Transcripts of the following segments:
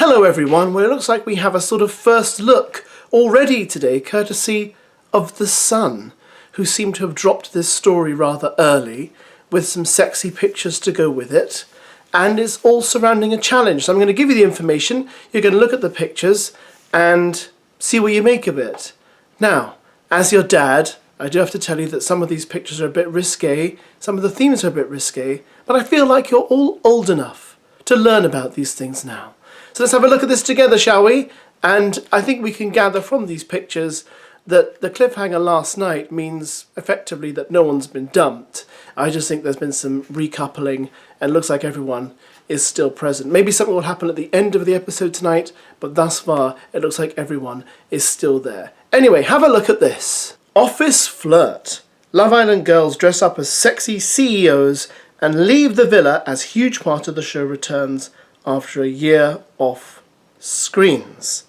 Hello everyone, well it looks like we have a sort of first look already today, courtesy of the Sun, who seem to have dropped this story rather early, with some sexy pictures to go with it, and it's all surrounding a challenge. So I'm going to give you the information, you're going to look at the pictures, and see what you make of it. Now, as your dad, I do have to tell you that some of these pictures are a bit risque, some of the themes are a bit risque, but I feel like you're all old enough to learn about these things now. So let's have a look at this together, shall we? And I think we can gather from these pictures that the cliffhanger last night means effectively that no one's been dumped. I just think there's been some recoupling and it looks like everyone is still present. Maybe something will happen at the end of the episode tonight, but thus far it looks like everyone is still there. Anyway, have a look at this. Office flirt. Love Island girls dress up as sexy CEOs and leave the villa as huge part of the show returns after a year off screens.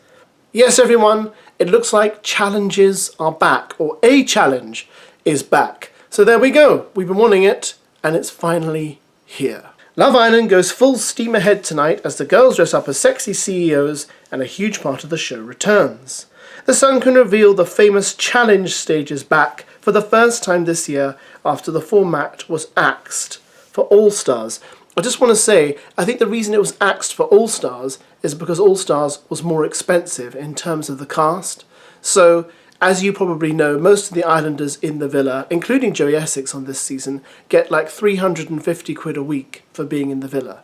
Yes, everyone, it looks like challenges are back, or a challenge is back. So there we go. We've been wanting it, and it's finally here. Love Island goes full steam ahead tonight as the girls dress up as sexy CEOs and a huge part of the show returns. The Sun can reveal the famous challenge stage is back for the first time this year after the format was axed for All Stars. I just want to say, I think the reason it was axed for All Stars is because All Stars was more expensive in terms of the cast. So, as you probably know, most of the islanders in the villa, including Joey Essex on this season, get like 350 quid a week for being in the villa.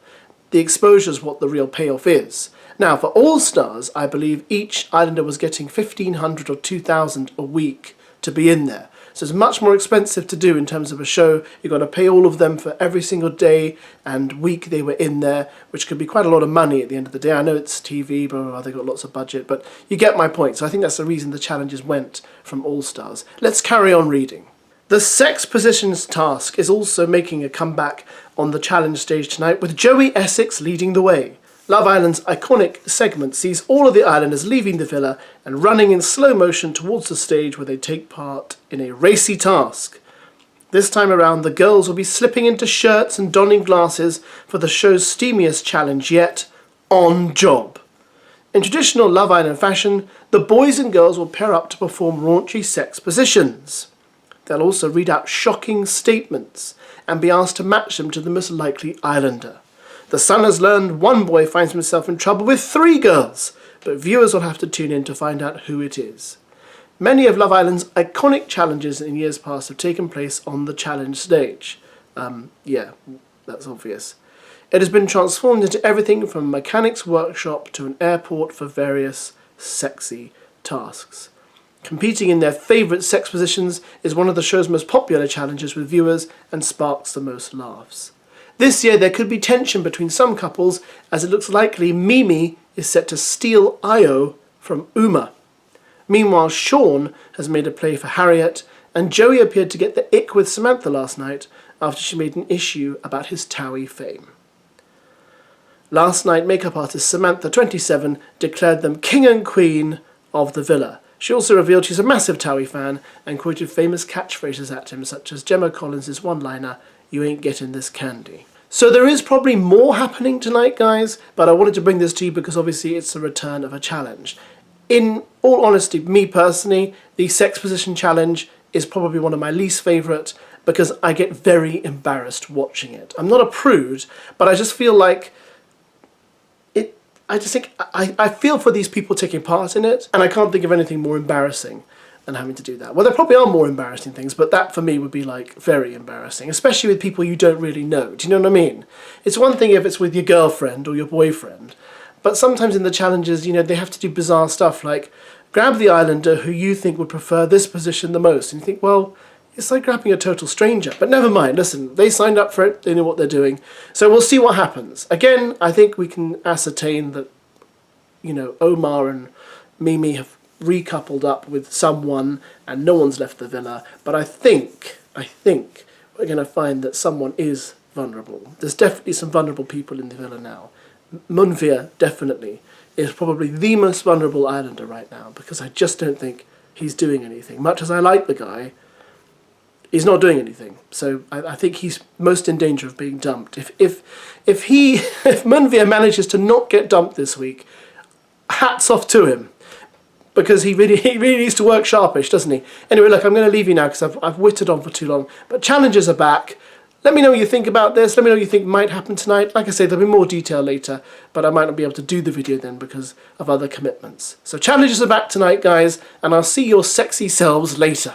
The exposure is what the real payoff is. Now, for All Stars, I believe each islander was getting 1,500 or 2,000 a week to be in there. So it's much more expensive to do in terms of a show. You've got to pay all of them for every single day and week they were in there, which could be quite a lot of money at the end of the day. I know it's TV, blah, blah, blah, they've got lots of budget, but you get my point. So I think that's the reason the challenges went from All Stars. Let's carry on reading. The sex positions task is also making a comeback on the challenge stage tonight, with Joey Essex leading the way. Love Island's iconic segment sees all of the islanders leaving the villa and running in slow motion towards the stage where they take part in a racy task. This time around, the girls will be slipping into shirts and donning glasses for the show's steamiest challenge yet, On Job. In traditional Love Island fashion, the boys and girls will pair up to perform raunchy sex positions. They'll also read out shocking statements and be asked to match them to the most likely islander. The Sun has learned one boy finds himself in trouble with 3 girls, but viewers will have to tune in to find out who it is. Many of Love Island's iconic challenges in years past have taken place on the challenge stage. Yeah, that's obvious. It has been transformed into everything from a mechanic's workshop to an airport for various sexy tasks. Competing in their favourite sex positions is one of the show's most popular challenges with viewers and sparks the most laughs. This year there could be tension between some couples as it looks likely MIMII is set to steal AYO from OMAR. Meanwhile, Sean has made a play for Harriet and Joey appeared to get the ick with Samantha last night after she made an issue about his TOWIE fame. Last night, makeup artist Samantha, 27, declared them king and queen of the villa. She also revealed she's a massive TOWIE fan and quoted famous catchphrases at him such as Gemma Collins' one-liner, "You ain't getting this candy." So there is probably more happening tonight, guys, but I wanted to bring this to you because obviously it's the return of a challenge. In all honesty, me personally, the sex position challenge is probably one of my least favourite because I get very embarrassed watching it. I'm not a prude, but I just feel like I feel for these people taking part in it, and I can't think of anything more embarrassing than having to do that. Well, there probably are more embarrassing things, but that for me would be like very embarrassing, especially with people you don't really know. Do you know what I mean? It's one thing if it's with your girlfriend or your boyfriend, but sometimes in the challenges, you know, they have to do bizarre stuff like grab the islander who you think would prefer this position the most, and you think, well, it's like grabbing a total stranger. But never mind, listen, they signed up for it, they know what they're doing. So we'll see what happens. Again, I think we can ascertain that, you know, Omar and MIMII have recoupled up with someone and no one's left the villa. But I think we're going to find that someone is vulnerable. There's definitely some vulnerable people in the villa now. Munvir, definitely, is probably the most vulnerable islander right now because I just don't think he's doing anything. Much as I like the guy, he's not doing anything. So I think he's most in danger of being dumped. If MIMII manages to not get dumped this week, hats off to him, because he really needs to work sharpish, doesn't he? Anyway, look, I'm going to leave you now because I've whittled on for too long. But challenges are back. Let me know what you think about this. Let me know what you think might happen tonight. Like I say, there'll be more detail later, but I might not be able to do the video then because of other commitments. So challenges are back tonight, guys, and I'll see your sexy selves later.